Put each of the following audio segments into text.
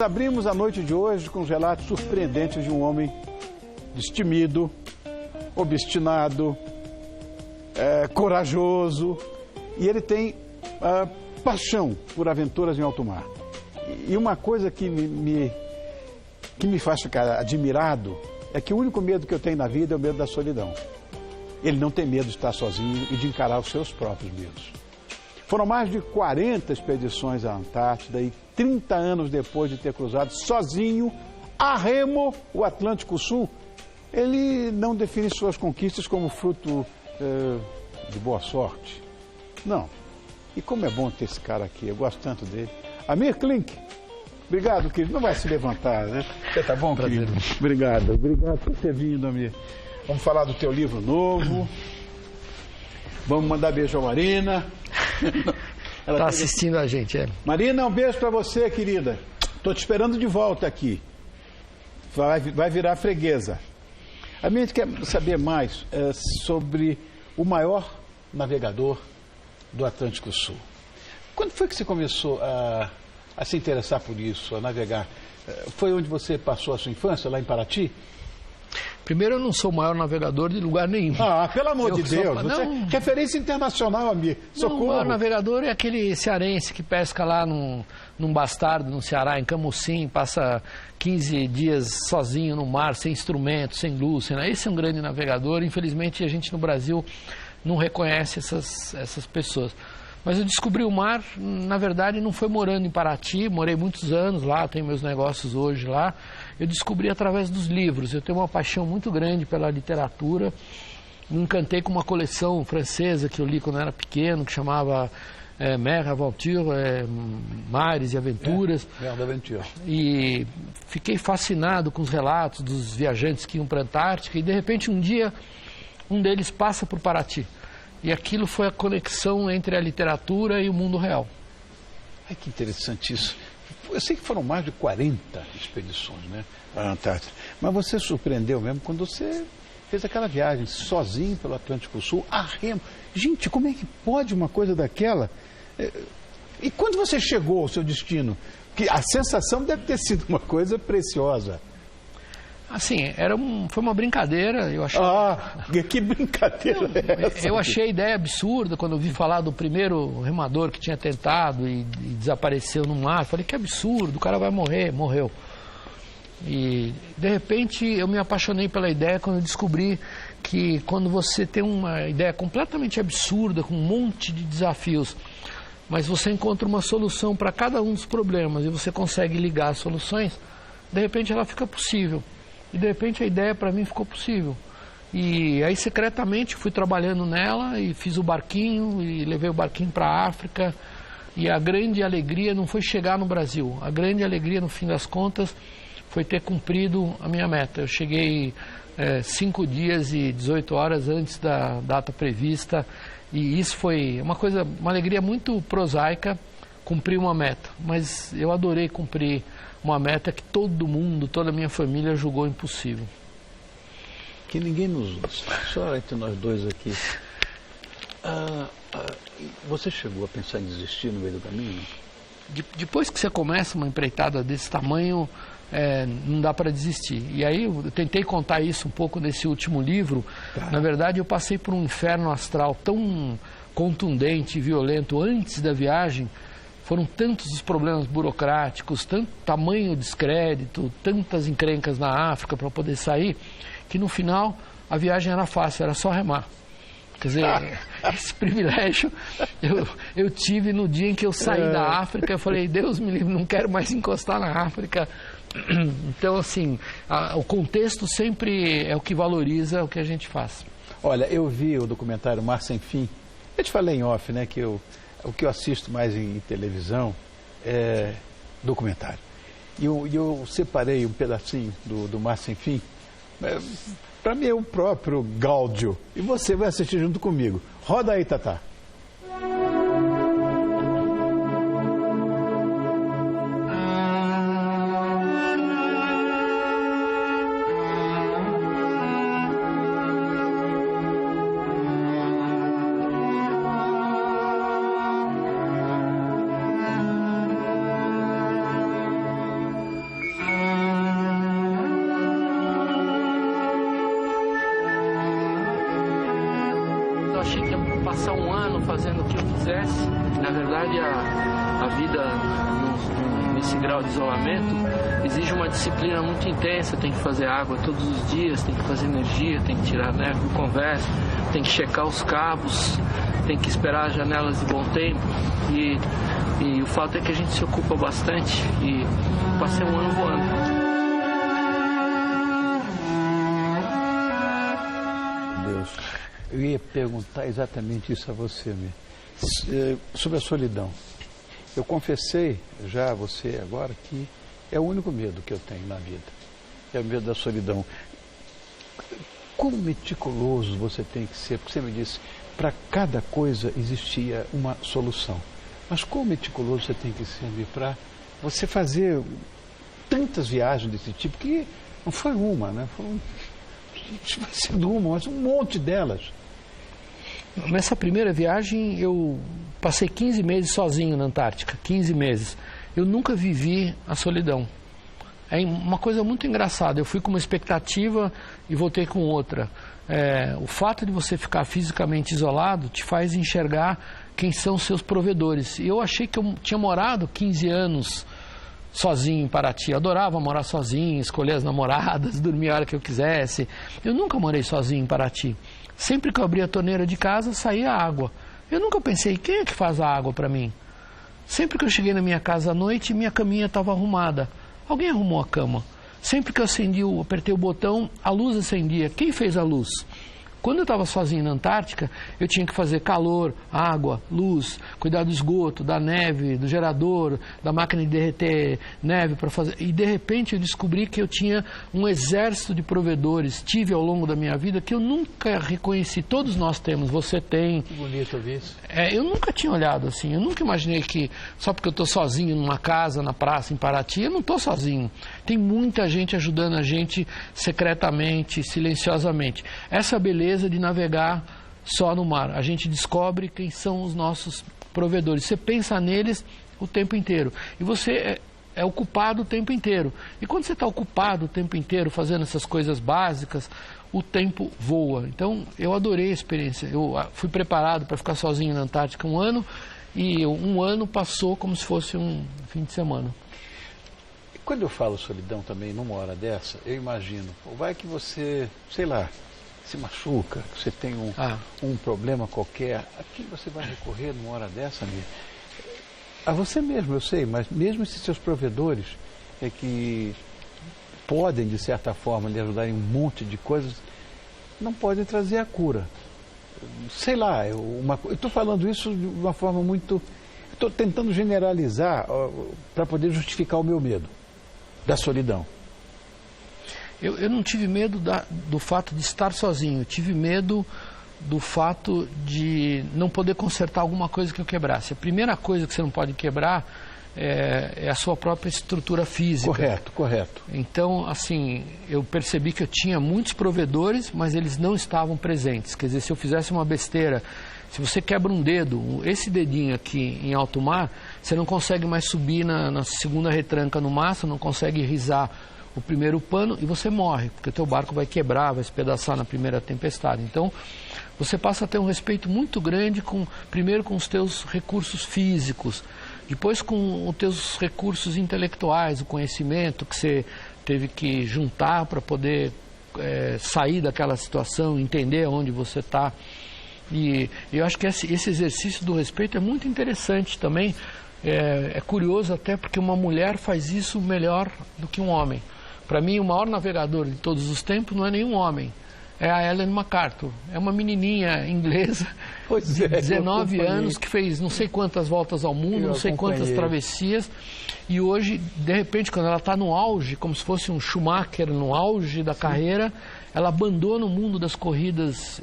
Abrimos a noite de hoje com os relatos surpreendentes de um homem destemido, obstinado, corajoso, e ele tem paixão por aventuras em alto mar. E uma coisa que me faz ficar admirado é que o único medo que eu tenho na vida é o medo da solidão. Ele não tem medo de estar sozinho e de encarar os seus próprios medos. Foram mais de 40 expedições à Antártida e 30 anos depois de ter cruzado sozinho, a remo, o Atlântico Sul, ele não define suas conquistas como fruto de boa sorte. Não. E como é bom ter esse cara aqui, eu gosto tanto dele. Amir Klink, obrigado, querido. Não vai se levantar, né? Você tá bom, querido? Obrigado por ter vindo, Amir. Vamos falar do teu livro novo. Vamos mandar beijo à Marina. Ela está assistindo a gente, Marina, um beijo para você, querida. Estou te esperando de volta aqui. Vai virar freguesa. A gente quer saber mais sobre o maior navegador do Atlântico Sul. Quando foi que você começou a se interessar por isso, a navegar? Foi onde você passou a sua infância, lá em Paraty? Primeiro, eu não sou o maior navegador de lugar nenhum. Pelo amor de Deus. Você é referência internacional, amigo. Socorro. O maior navegador é aquele cearense que pesca lá num bastardo, no Ceará, em Camucim, passa 15 dias sozinho no mar, sem instrumento, sem luz. Esse é um grande navegador. Infelizmente, a gente no Brasil não reconhece essas pessoas. Mas eu descobri o mar, na verdade, não foi morando em Paraty, morei muitos anos lá, tenho meus negócios hoje lá. Eu descobri através dos livros. Eu tenho uma paixão muito grande pela literatura. Me encantei com uma coleção francesa que eu li quando eu era pequeno, que chamava Mer Aventure, Mares e Aventuras. Mer d'Aventure. E fiquei fascinado com os relatos dos viajantes que iam para a Antártica e, de repente, um dia, um deles passa por Paraty. E aquilo foi a conexão entre a literatura e o mundo real. Ai, que interessante isso. Eu sei que foram mais de 40 expedições, né, à Antártida. Mas você surpreendeu mesmo quando você fez aquela viagem sozinho pelo Atlântico Sul, a remo. Gente, como é que pode uma coisa daquela? E quando você chegou ao seu destino? Que a sensação deve ter sido uma coisa preciosa. Assim, foi uma brincadeira, eu achei... que brincadeira é essa? Eu achei a ideia absurda quando eu vi falar do primeiro remador que tinha tentado e desapareceu no mar. Falei, que absurdo, o cara vai morrer, morreu. E, de repente, eu me apaixonei pela ideia quando eu descobri que quando você tem uma ideia completamente absurda, com um monte de desafios, mas você encontra uma solução para cada um dos problemas e você consegue ligar as soluções, de repente ela fica possível. E de repente a ideia para mim ficou possível. E aí secretamente fui trabalhando nela e fiz o barquinho e levei o barquinho para a África. E a grande alegria não foi chegar no Brasil. A grande alegria, no fim das contas, foi ter cumprido a minha meta. Eu cheguei 5 dias e 18 horas antes da data prevista. E isso foi uma alegria muito prosaica, cumprir uma meta. Mas eu adorei cumprir uma meta que todo mundo, toda a minha família julgou impossível. Que ninguém só entre nós dois aqui. Você chegou a pensar em desistir no meio do caminho? Depois que você começa uma empreitada desse tamanho, não dá para desistir. E aí eu tentei contar isso um pouco nesse último livro. Na verdade, eu passei por um inferno astral tão contundente e violento antes da viagem. Foram tantos os problemas burocráticos, tanto tamanho descrédito, tantas encrencas na África para poder sair, que no final a viagem era fácil, era só remar. Quer dizer, esse privilégio eu tive no dia em que eu saí da África. Eu falei, Deus me livre, não quero mais encostar na África. Então, assim, o contexto sempre é o que valoriza o que a gente faz. Olha, eu vi o documentário Mar Sem Fim. Eu te falei em off, né, que o que eu assisto mais em televisão é documentário. E eu separei um pedacinho do Mar Sem Fim. Para mim é o próprio Gáudio. E você vai assistir junto comigo. Roda aí, Tatá. passar um ano fazendo o que eu quisesse. Na verdade, a vida nesse grau de isolamento exige uma disciplina muito intensa. Tem que fazer água todos os dias, tem que fazer energia, tem que tirar neve do convés, tem que checar os cabos, tem que esperar as janelas de bom tempo. E o fato é que a gente se ocupa bastante e passei um ano voando. Eu ia perguntar exatamente isso a você, sobre a solidão. Eu confessei já a você agora que é o único medo que eu tenho na vida, é o medo da solidão. Quão meticuloso você tem que ser, porque você me disse, para cada coisa existia uma solução. Mas quão meticuloso você tem que ser para você fazer tantas viagens desse tipo, que não foi uma, né? Foram mas um monte delas. Nessa primeira viagem eu passei 15 meses sozinho na Antártica, 15 meses. Eu nunca vivi a solidão. É uma coisa muito engraçada, eu fui com uma expectativa e voltei com outra. O fato de você ficar fisicamente isolado te faz enxergar quem são os seus provedores. E eu achei que eu tinha morado 15 anos sozinho em Paraty. Eu adorava morar sozinho, escolher as namoradas, dormir a hora que eu quisesse. Eu nunca morei sozinho em Paraty. Sempre que eu abria a torneira de casa, saía água. Eu nunca pensei, quem é que faz a água para mim? Sempre que eu cheguei na minha casa à noite, minha caminha estava arrumada. Alguém arrumou a cama. Sempre que eu apertei o botão, a luz acendia. Quem fez a luz? Quando eu estava sozinho na Antártica, eu tinha que fazer calor, água, luz, cuidar do esgoto, da neve, do gerador, da máquina de derreter neve para fazer. E de repente eu descobri que eu tinha um exército de provedores, tive ao longo da minha vida, que eu nunca reconheci. Todos nós temos, você tem. Que bonito ouvir isso. Eu nunca tinha olhado assim, eu nunca imaginei que só porque eu estou sozinho numa casa, na praça, em Paraty, eu não estou sozinho. Tem muita gente ajudando a gente secretamente, silenciosamente. Essa beleza de navegar só no mar. A gente descobre quem são os nossos provedores. Você pensa neles o tempo inteiro. E você é ocupado o tempo inteiro. E quando você está ocupado o tempo inteiro fazendo essas coisas básicas, o tempo voa. Então, eu adorei a experiência. Eu fui preparado para ficar sozinho na Antártica um ano, e um ano passou como se fosse um fim de semana. Quando eu falo solidão também, numa hora dessa, eu imagino, vai que você, sei lá, se machuca, que você tem um problema qualquer, a quem você vai recorrer numa hora dessa, amigo? A você mesmo, eu sei, mas mesmo esses seus provedores que podem, de certa forma, lhe ajudar em um monte de coisas, não podem trazer a cura. Sei lá, eu estou falando isso de uma forma muito... Estou tentando generalizar para poder justificar o meu medo da solidão. Eu não tive medo do fato de estar sozinho, eu tive medo do fato de não poder consertar alguma coisa que eu quebrasse. A primeira coisa que você não pode quebrar é a sua própria estrutura física. Correto, correto. Então, assim, eu percebi que eu tinha muitos provedores, mas eles não estavam presentes. Quer dizer, se eu fizesse uma besteira, se você quebra um dedo, esse dedinho aqui em alto mar, você não consegue mais subir na segunda retranca no mastro, não consegue risar o primeiro pano e você morre, porque o teu barco vai quebrar, vai se pedaçar na primeira tempestade. Então, você passa a ter um respeito muito grande, primeiro com os teus recursos físicos, depois com os teus recursos intelectuais, o conhecimento que você teve que juntar para poder sair daquela situação, entender onde você está. E eu acho que esse exercício do respeito é muito interessante também. É curioso até porque uma mulher faz isso melhor do que um homem. Para mim, o maior navegador de todos os tempos não é nenhum homem, é a Ellen MacArthur. É uma menininha inglesa de 19 anos que fez não sei quantas voltas ao mundo, não sei quantas travessias. E hoje, de repente, quando ela está no auge, como se fosse um Schumacher no auge da carreira, ela abandona o mundo das corridas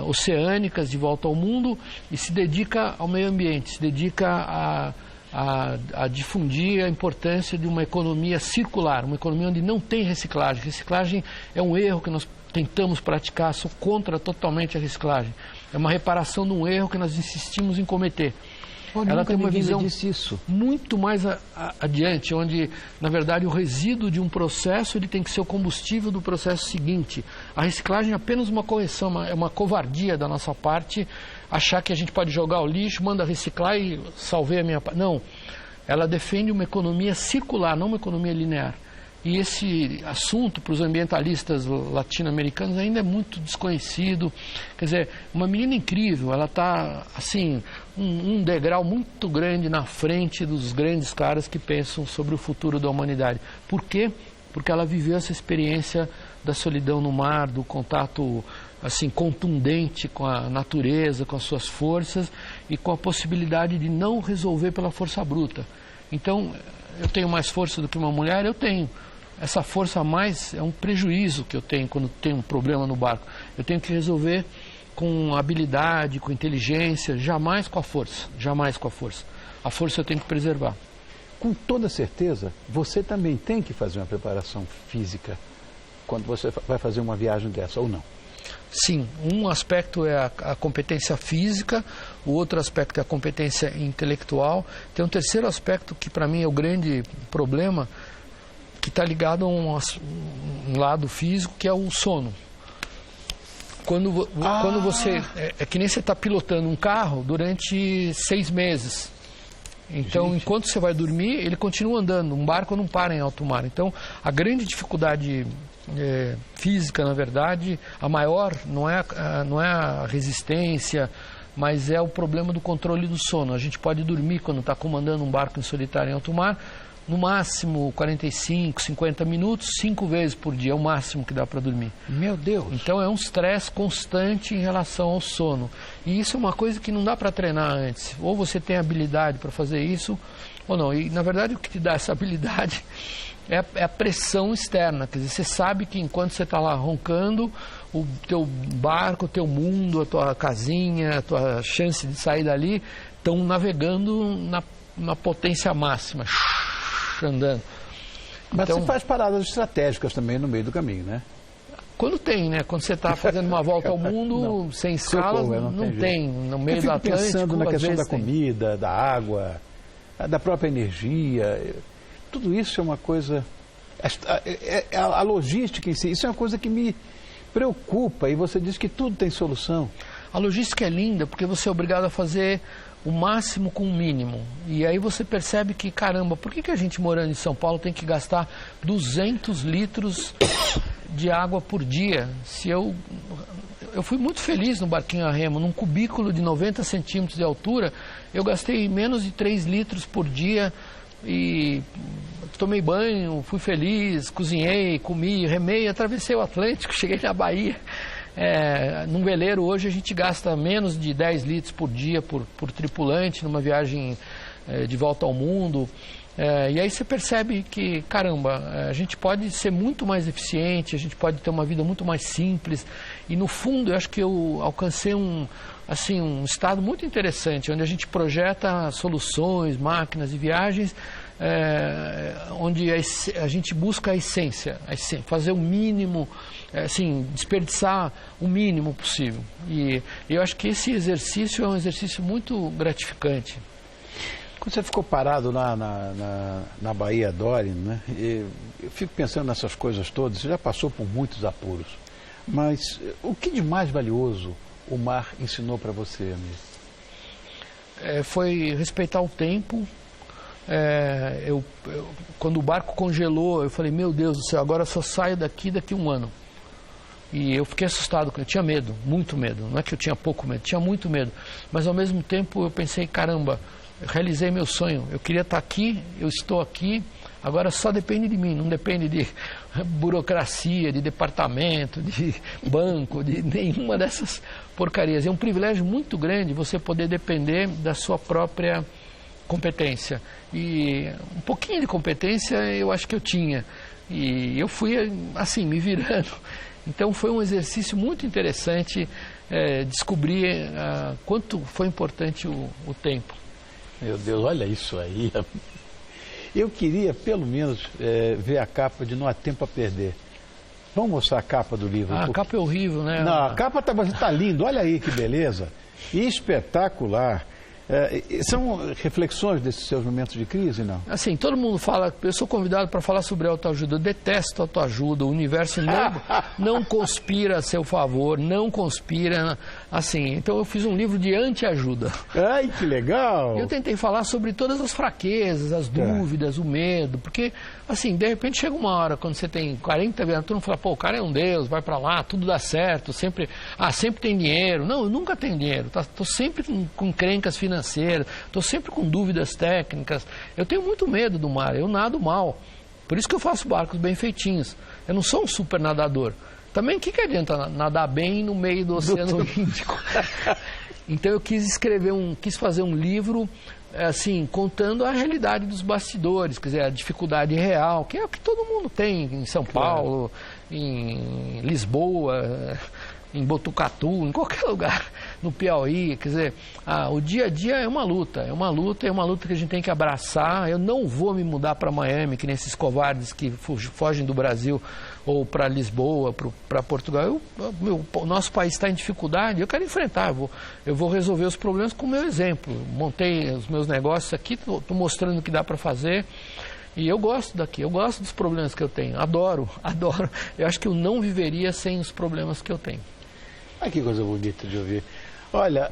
oceânicas de volta ao mundo e se dedica ao meio ambiente, se dedica a difundir a importância de uma economia circular, uma economia onde não tem reciclagem. Reciclagem é um erro que nós tentamos praticar, sou contra totalmente a reciclagem. É uma reparação de um erro que nós insistimos em cometer. ela tem uma visão muito mais adiante, onde, na verdade, o resíduo de um processo ele tem que ser o combustível do processo seguinte. A reciclagem é apenas uma correção, é uma covardia da nossa parte achar que a gente pode jogar o lixo, manda reciclar e salvei a minha parte. Não, ela defende uma economia circular, não uma economia linear. E esse assunto, para os ambientalistas latino-americanos, ainda é muito desconhecido. Quer dizer, uma menina incrível, ela está, assim, um degrau muito grande na frente dos grandes caras que pensam sobre o futuro da humanidade. Por quê? Porque ela viveu essa experiência da solidão no mar, do contato, assim, contundente com a natureza, com as suas forças e com a possibilidade de não resolver pela força bruta. Então, eu tenho mais força do que uma mulher? Eu tenho. Essa força a mais é um prejuízo que eu tenho quando tenho um problema no barco. Eu tenho que resolver com habilidade, com inteligência, jamais com a força. Jamais com a força. A força eu tenho que preservar. Com toda certeza, você também tem que fazer uma preparação física quando você vai fazer uma viagem dessa, ou não? Sim, um aspecto é a competência física, o outro aspecto é a competência intelectual. Tem um terceiro aspecto que para mim é o grande problema, que está ligado a um lado físico, que é o sono. Quando você... É que nem você está pilotando um carro durante 6 meses. Então, enquanto você vai dormir, ele continua andando. Um barco não para em alto mar. Então, a grande dificuldade física, na verdade, a maior não é a resistência, mas é o problema do controle do sono. A gente pode dormir quando está comandando um barco em solitário em alto mar, no máximo 45, 50 minutos, 5 vezes por dia, é o máximo que dá para dormir. Meu Deus! Então é um estresse constante em relação ao sono. E isso é uma coisa que não dá para treinar antes. Ou você tem habilidade para fazer isso, ou não. E na verdade o que te dá essa habilidade é a pressão externa. Quer dizer, você sabe que enquanto você está lá roncando, o teu barco, o teu mundo, a tua casinha, a tua chance de sair dali, estão navegando na potência máxima, andando. Mas então, você faz paradas estratégicas também no meio do caminho, né? Quando tem, né? Quando você está fazendo uma volta ao mundo sem escala, não tem. No meio do Atlântico, pensando na questão da comida, da água, da própria energia. Tudo isso é uma coisa... A logística em si, isso é uma coisa que me preocupa. E você diz que tudo tem solução. A logística é linda porque você é obrigado a fazer o máximo com o mínimo. E aí você percebe que, caramba, por que a gente morando em São Paulo tem que gastar 200 litros de água por dia? Se eu fui muito feliz no barquinho a remo, num cubículo de 90 centímetros de altura, eu gastei menos de 3 litros por dia e tomei banho, fui feliz, cozinhei, comi, remei, atravessei o Atlântico, cheguei na Bahia. Num veleiro hoje a gente gasta menos de 10 litros por dia por tripulante numa viagem de volta ao mundo. E aí você percebe que, caramba, a gente pode ser muito mais eficiente, a gente pode ter uma vida muito mais simples. E no fundo eu acho que eu alcancei um estado muito interessante, onde a gente projeta soluções, máquinas e viagens, onde a gente busca a essência, fazer o mínimo, desperdiçar o mínimo possível. E eu acho que esse exercício é um exercício muito gratificante. Quando você ficou parado lá na Baía Dore, né? Eu fico pensando nessas coisas todas. Você já passou por muitos apuros, mas o que de mais valioso o mar ensinou para você, amigo? Foi respeitar o tempo. Quando o barco congelou, eu falei, meu Deus do céu, agora eu só saio daqui a um ano. E eu fiquei assustado, eu tinha medo, muito medo. Não é que eu tinha pouco medo, tinha muito medo. Mas ao mesmo tempo eu pensei, caramba, eu realizei meu sonho. Eu queria estar aqui, eu estou aqui, agora só depende de mim, não depende de burocracia, de departamento, de banco, de nenhuma dessas porcarias. É um privilégio muito grande você poder depender da sua própria competência. E um pouquinho de competência eu acho que eu tinha. E eu fui, assim, me virando. Então foi um exercício muito interessante descobrir quanto foi importante o tempo. Meu Deus, olha isso aí. Eu queria, pelo menos, ver a capa de Não Há Tempo a Perder. Vamos mostrar a capa do livro? A capa é horrível, né? Não, a capa tá lindo. Olha aí que beleza. Espetacular. São reflexões desses seus momentos de crise, não? Assim, todo mundo fala, eu sou convidado para falar sobre autoajuda, eu detesto autoajuda, o universo não conspira a seu favor, não conspira, assim, então eu fiz um livro de anti-ajuda. Ai, que legal! Eu tentei falar sobre todas as fraquezas, as dúvidas, o medo, porque, assim, de repente chega uma hora, quando você tem 40 anos, todo mundo fala, pô, o cara é um Deus, vai para lá, tudo dá certo, sempre tem dinheiro. Não, eu nunca tenho dinheiro, estou sempre com encrencas financeiras, estou sempre com dúvidas técnicas, eu tenho muito medo do mar, eu nado mal, por isso que eu faço barcos bem feitinhos, eu não sou um super nadador. Também o que adianta nadar bem no meio do Oceano Índico? Então eu quis fazer um livro, assim, contando a realidade dos bastidores, quer dizer, a dificuldade real, que é o que todo mundo tem em São Paulo, em Lisboa, em Botucatu, em qualquer lugar, no Piauí, quer dizer, o dia a dia é uma luta que a gente tem que abraçar. Eu não vou me mudar para Miami, que nem esses covardes que fogem do Brasil, ou para Lisboa, para Portugal. O nosso país está em dificuldade, eu quero enfrentar, eu vou resolver os problemas com o meu exemplo. Montei os meus negócios aqui, estou mostrando o que dá para fazer. E eu gosto daqui, eu gosto dos problemas que eu tenho, adoro. Eu acho que eu não viveria sem os problemas que eu tenho. Ah, que coisa bonita de ouvir. Olha,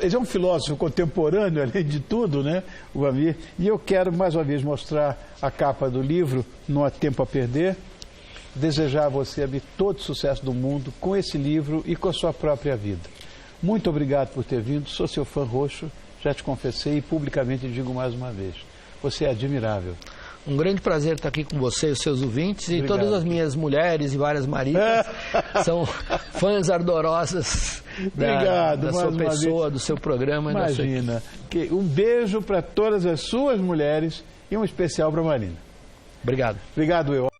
ele é um filósofo contemporâneo, além de tudo, né, o Amir? E eu quero, mais uma vez, mostrar a capa do livro, Não Há Tempo a Perder. Desejar a você, Amir, todo o sucesso do mundo com esse livro e com a sua própria vida. Muito obrigado por ter vindo, sou seu fã roxo, já te confessei e publicamente digo mais uma vez. Você é admirável. Um grande prazer estar aqui com você e os seus ouvintes. Obrigado. E todas as minhas mulheres e várias maridas são fãs ardorosas da sua pessoa, do seu programa. Imagina. Um beijo para todas as suas mulheres e um especial para a Marina. Obrigado. Obrigado, eu.